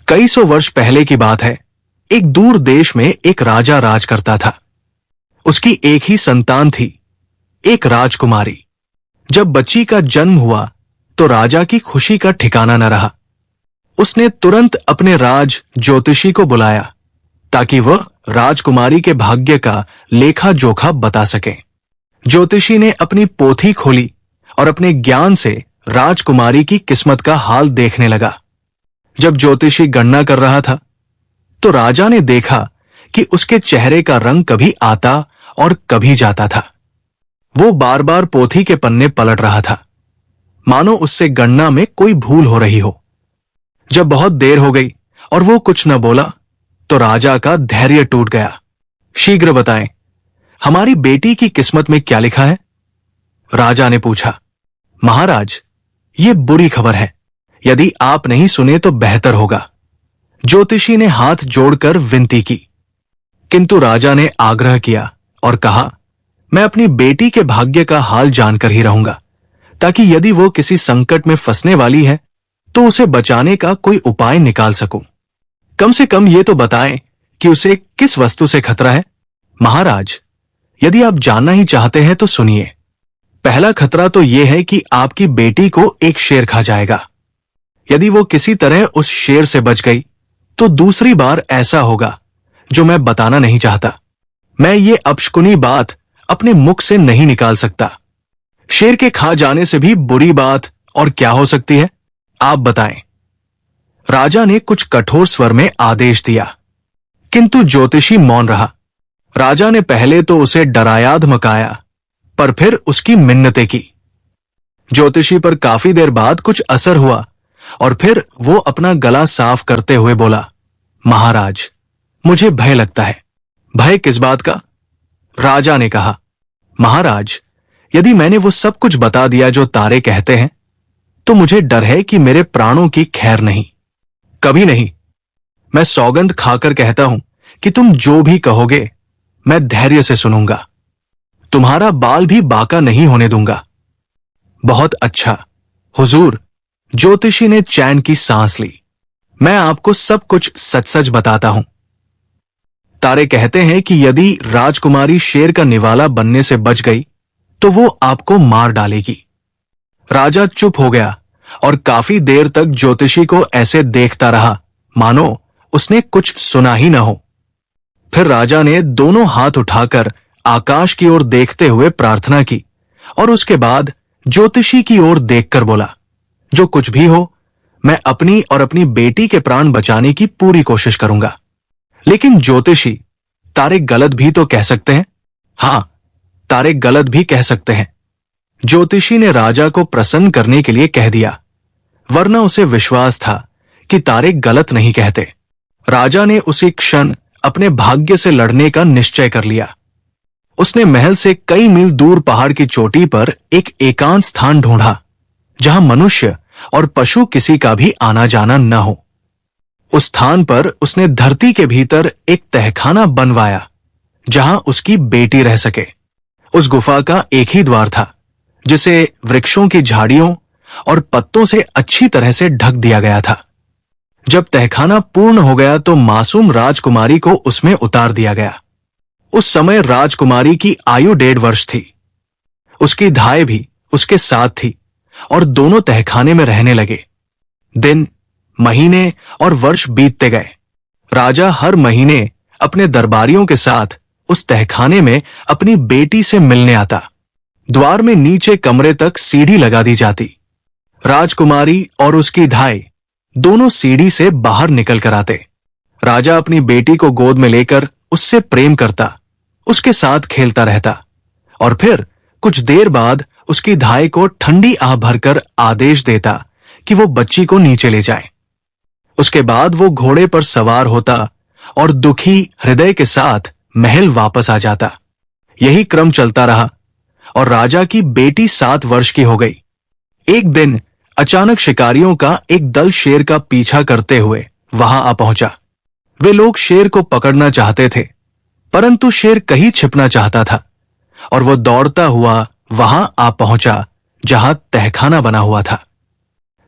कई सौ वर्ष पहले की बात है। एक दूर देश में एक राजा राज करता था। उसकी एक ही संतान थी, एक राजकुमारी। जब बच्ची का जन्म हुआ तो राजा की खुशी का ठिकाना न रहा। उसने तुरंत अपने राज ज्योतिषी को बुलाया ताकि वह राजकुमारी के भाग्य का लेखा जोखा बता सके। ज्योतिषी ने अपनी पोथी खोली और अपने ज्ञान से राजकुमारी की किस्मत का हाल देखने लगा। जब ज्योतिषी गणना कर रहा था तो राजा ने देखा कि उसके चेहरे का रंग कभी आता और कभी जाता था। वो बार बार पोथी के पन्ने पलट रहा था, मानो उससे गणना में कोई भूल हो रही हो। जब बहुत देर हो गई और वो कुछ न बोला तो राजा का धैर्य टूट गया। शीघ्र बताएं, हमारी बेटी की किस्मत में क्या लिखा है? राजा ने पूछा। महाराज, ये बुरी खबर है। यदि आप नहीं सुने तो बेहतर होगा। ज्योतिषी ने हाथ जोड़कर विनती की, किंतु राजा ने आग्रह किया और कहा, मैं अपनी बेटी के भाग्य का हाल जानकर ही रहूंगा, ताकि यदि वो किसी संकट में फंसने वाली है तो उसे बचाने का कोई उपाय निकाल सकूं। कम से कम ये तो बताएं कि उसे किस वस्तु से खतरा है। महाराज, यदि आप जानना ही चाहते हैं तो सुनिए। पहला खतरा तो यह है कि आपकी बेटी को एक शेर खा जाएगा। यदि वो किसी तरह उस शेर से बच गई तो दूसरी बार ऐसा होगा जो मैं बताना नहीं चाहता। मैं ये अपशकुनी बात अपने मुख से नहीं निकाल सकता। शेर के खा जाने से भी बुरी बात और क्या हो सकती है, आप बताएं। राजा ने कुछ कठोर स्वर में आदेश दिया, किंतु ज्योतिषी मौन रहा। राजा ने पहले तो उसे डराया धमकाया, पर फिर उसकी मिन्नतें की। ज्योतिषी पर काफी देर बाद कुछ असर हुआ और फिर वो अपना गला साफ करते हुए बोला, महाराज, मुझे भय लगता है। भय किस बात का? राजा ने कहा, महाराज, यदि मैंने वो सब कुछ बता दिया जो तारे कहते हैं तो मुझे डर है कि मेरे प्राणों की खैर नहीं। कभी नहीं। मैं सौगंध खाकर कहता हूं कि तुम जो भी कहोगे मैं धैर्य से सुनूंगा। तुम्हारा बाल भी बाका नहीं होने दूंगा। बहुत अच्छा हुजूर, ज्योतिषी ने चैन की सांस ली। मैं आपको सब कुछ सच सच बताता हूं। तारे कहते हैं कि यदि राजकुमारी शेर का निवाला बनने से बच गई तो वो आपको मार डालेगी। राजा चुप हो गया और काफी देर तक ज्योतिषी को ऐसे देखता रहा मानो उसने कुछ सुना ही न हो। फिर राजा ने दोनों हाथ उठाकर आकाश की ओर देखते हुए प्रार्थना की और उसके बाद ज्योतिषी की ओर देखकर बोला, जो कुछ भी हो, मैं अपनी और अपनी बेटी के प्राण बचाने की पूरी कोशिश करूंगा। लेकिन ज्योतिषी, तारे गलत भी तो कह सकते हैं। हां, तारे गलत भी कह सकते हैं। ज्योतिषी ने राजा को प्रसन्न करने के लिए कह दिया, वरना उसे विश्वास था कि तारे गलत नहीं कहते। राजा ने उसी क्षण अपने भाग्य से लड़ने का निश्चय कर लिया। उसने महल से कई मील दूर पहाड़ की चोटी पर एक एकांत स्थान ढूंढा जहां मनुष्य और पशु किसी का भी आना जाना न हो। उस स्थान पर उसने धरती के भीतर एक तहखाना बनवाया जहां उसकी बेटी रह सके। उस गुफा का एक ही द्वार था जिसे वृक्षों की झाड़ियों और पत्तों से अच्छी तरह से ढक दिया गया था। जब तहखाना पूर्ण हो गया तो मासूम राजकुमारी को उसमें उतार दिया गया। उस समय राजकुमारी की आयु 1.5 वर्ष थी। उसकी धाय भी उसके साथ थी और दोनों तहखाने में रहने लगे। दिन, महीने और वर्ष बीतते गए। राजा हर महीने अपने दरबारियों के साथ उस तहखाने में अपनी बेटी से मिलने आता। द्वार में नीचे कमरे तक सीढ़ी लगा दी जाती। राजकुमारी और उसकी धाय दोनों सीढ़ी से बाहर निकल कर आते। राजा अपनी बेटी को गोद में लेकर उससे प्रेम करता, उसके साथ खेलता रहता और फिर कुछ देर बाद उसकी धाय को ठंडी आह भरकर आदेश देता कि वो बच्ची को नीचे ले जाए। उसके बाद वो घोड़े पर सवार होता और दुखी हृदय के साथ महल वापस आ जाता। यही क्रम चलता रहा और राजा की बेटी 7 वर्ष की हो गई। एक दिन अचानक शिकारियों का एक दल शेर का पीछा करते हुए वहां आ पहुंचा। वे लोग शेर को पकड़ना चाहते थे, परंतु शेर कहीं छिपना चाहता था और वो दौड़ता हुआ वहां आ पहुंचा जहां तहखाना बना हुआ था।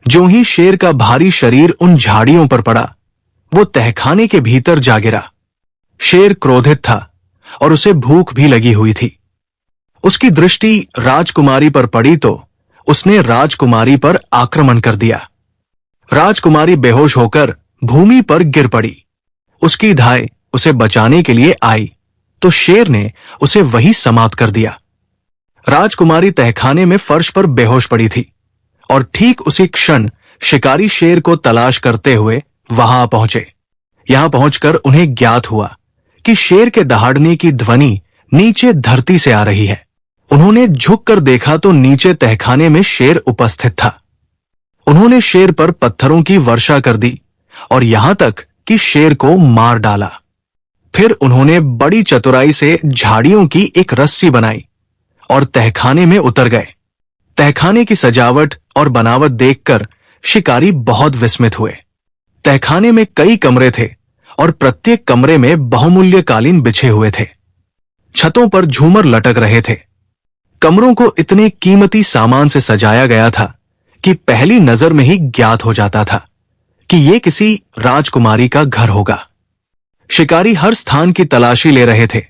ज्यों ही शेर का भारी शरीर उन झाड़ियों पर पड़ा, वो तहखाने के भीतर जा गिरा। शेर क्रोधित था और उसे भूख भी लगी हुई थी। उसकी दृष्टि राजकुमारी पर पड़ी तो उसने राजकुमारी पर आक्रमण कर दिया। राजकुमारी बेहोश होकर भूमि पर गिर पड़ी। उसकी धाय उसे बचाने के लिए आई तो शेर ने उसे वहीं समाप्त कर दिया। राजकुमारी तहखाने में फर्श पर बेहोश पड़ी थी और ठीक उसी क्षण शिकारी शेर को तलाश करते हुए वहां पहुंचे। यहां पहुंचकर उन्हें ज्ञात हुआ कि शेर के दहाड़ने की ध्वनि नीचे धरती से आ रही है। उन्होंने झुककर देखा तो नीचे तहखाने में शेर उपस्थित था। उन्होंने शेर पर पत्थरों की वर्षा कर दी और यहां तक कि शेर को मार डाला। फिर उन्होंने बड़ी चतुराई से झाड़ियों की एक रस्सी बनाई और तहखाने में उतर गए। तहखाने की सजावट और बनावट देखकर शिकारी बहुत विस्मित हुए। तहखाने में कई कमरे थे और प्रत्येक कमरे में बहुमूल्य कालीन बिछे हुए थे। छतों पर झूमर लटक रहे थे। कमरों को इतने कीमती सामान से सजाया गया था कि पहली नजर में ही ज्ञात हो जाता था कि यह किसी राजकुमारी का घर होगा। शिकारी हर स्थान की तलाशी ले रहे थे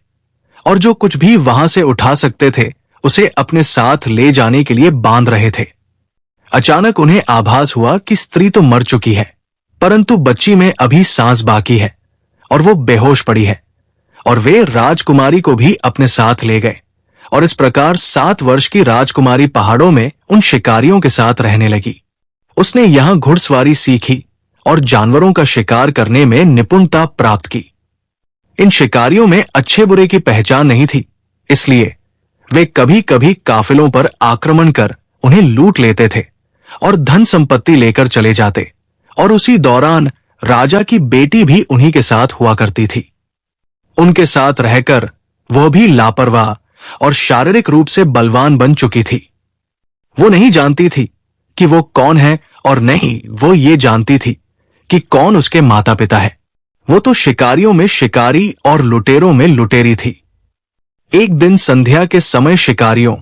और जो कुछ भी वहां से उठा सकते थे उसे अपने साथ ले जाने के लिए बांध रहे थे। अचानक उन्हें आभास हुआ कि स्त्री तो मर चुकी है, परंतु बच्ची में अभी सांस बाकी है और वो बेहोश पड़ी है। और वे राजकुमारी को भी अपने साथ ले गए और इस प्रकार 7 वर्ष की राजकुमारी पहाड़ों में उन शिकारियों के साथ रहने लगी। उसने यहां घुड़सवारी सीखी और जानवरों का शिकार करने में निपुणता प्राप्त की। इन शिकारियों में अच्छे बुरे की पहचान नहीं थी, इसलिए वे कभी कभी काफिलों पर आक्रमण कर उन्हें लूट लेते थे और धन संपत्ति लेकर चले जाते। और उसी दौरान राजा की बेटी भी उन्हीं के साथ हुआ करती थी। उनके साथ रहकर वह भी लापरवाह और शारीरिक रूप से बलवान बन चुकी थी। वो नहीं जानती थी कि वो कौन है और नहीं वो ये जानती थी कि कौन उसके माता पिता है। वो तो शिकारियों में शिकारी और लुटेरों में लुटेरी थी। एक दिन संध्या के समय शिकारियों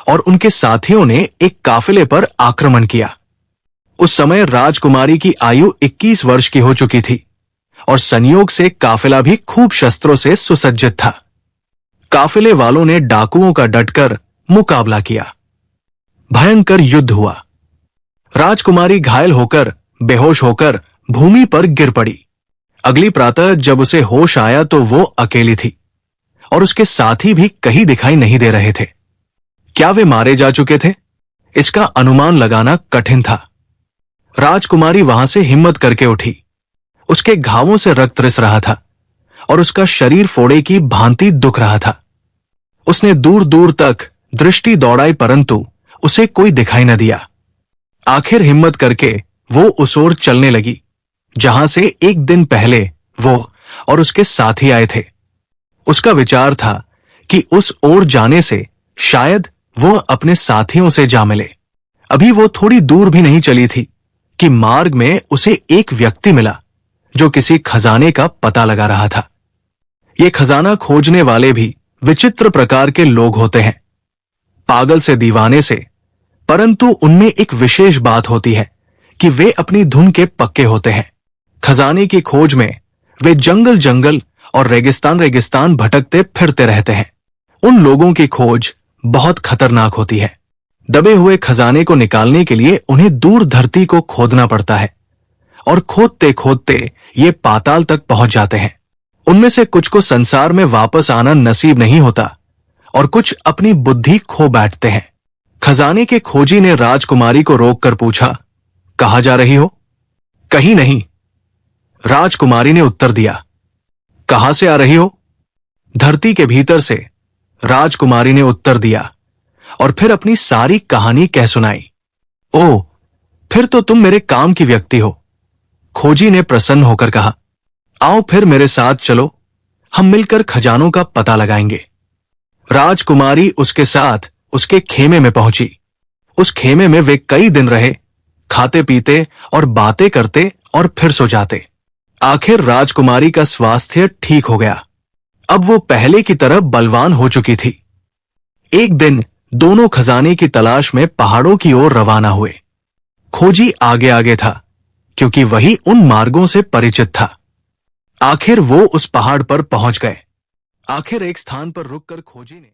और उनके साथियों ने एक काफिले पर आक्रमण किया। उस समय राजकुमारी की आयु 21 वर्ष की हो चुकी थी और संयोग से काफिला भी खूब शस्त्रों से सुसज्जित था। काफिले वालों ने डाकुओं का डटकर मुकाबला किया। भयंकर युद्ध हुआ। राजकुमारी घायल होकर बेहोश होकर भूमि पर गिर पड़ी। अगली प्रातः जब उसे होश आया तो वो अकेली थी और उसके साथी भी कहीं दिखाई नहीं दे रहे थे। क्या वे मारे जा चुके थे? इसका अनुमान लगाना कठिन था। राजकुमारी वहां से हिम्मत करके उठी। उसके घावों से रक्त रिस रहा था और उसका शरीर फोड़े की भांति दुख रहा था। उसने दूर दूर तक दृष्टि दौड़ाई परंतु उसे कोई दिखाई न दिया। आखिर हिम्मत करके वो उस ओर चलने लगी जहां से एक दिन पहले वो और उसके साथी आए थे। उसका विचार था कि उस ओर जाने से शायद वो अपने साथियों से जा मिले। अभी वो थोड़ी दूर भी नहीं चली थी कि मार्ग में उसे एक व्यक्ति मिला जो किसी खजाने का पता लगा रहा था। ये खजाना खोजने वाले भी विचित्र प्रकार के लोग होते हैं, पागल से दीवाने से, परंतु उनमें एक विशेष बात होती है कि वे अपनी धुन के पक्के होते हैं। खजाने की खोज में वे जंगल जंगल और रेगिस्तान रेगिस्तान भटकते फिरते रहते हैं। उन लोगों की खोज बहुत खतरनाक होती है। दबे हुए खजाने को निकालने के लिए उन्हें दूर धरती को खोदना पड़ता है और खोदते खोदते ये पाताल तक पहुंच जाते हैं। उनमें से कुछ को संसार में वापस आना नसीब नहीं होता और कुछ अपनी बुद्धि खो बैठते हैं। खजाने के खोजी ने राजकुमारी को रोककर पूछा, कहां जा रही हो? कहीं नहीं, राजकुमारी ने उत्तर दिया। कहां से आ रही हो? धरती के भीतर से, राजकुमारी ने उत्तर दिया और फिर अपनी सारी कहानी कह सुनाई। ओह, फिर तो तुम मेरे काम की व्यक्ति हो, खोजी ने प्रसन्न होकर कहा। आओ फिर मेरे साथ चलो, हम मिलकर खजानों का पता लगाएंगे। राजकुमारी उसके साथ उसके खेमे में पहुंची। उस खेमे में वे कई दिन रहे, खाते पीते और बातें करते और फिर सो जाते। आखिर राजकुमारी का स्वास्थ्य ठीक हो गया। अब वो पहले की तरह बलवान हो चुकी थी। एक दिन दोनों खजाने की तलाश में पहाड़ों की ओर रवाना हुए। खोजी आगे आगे था क्योंकि वही उन मार्गों से परिचित था। आखिर वो उस पहाड़ पर पहुंच गए। आखिर एक स्थान पर रुककर खोजी ने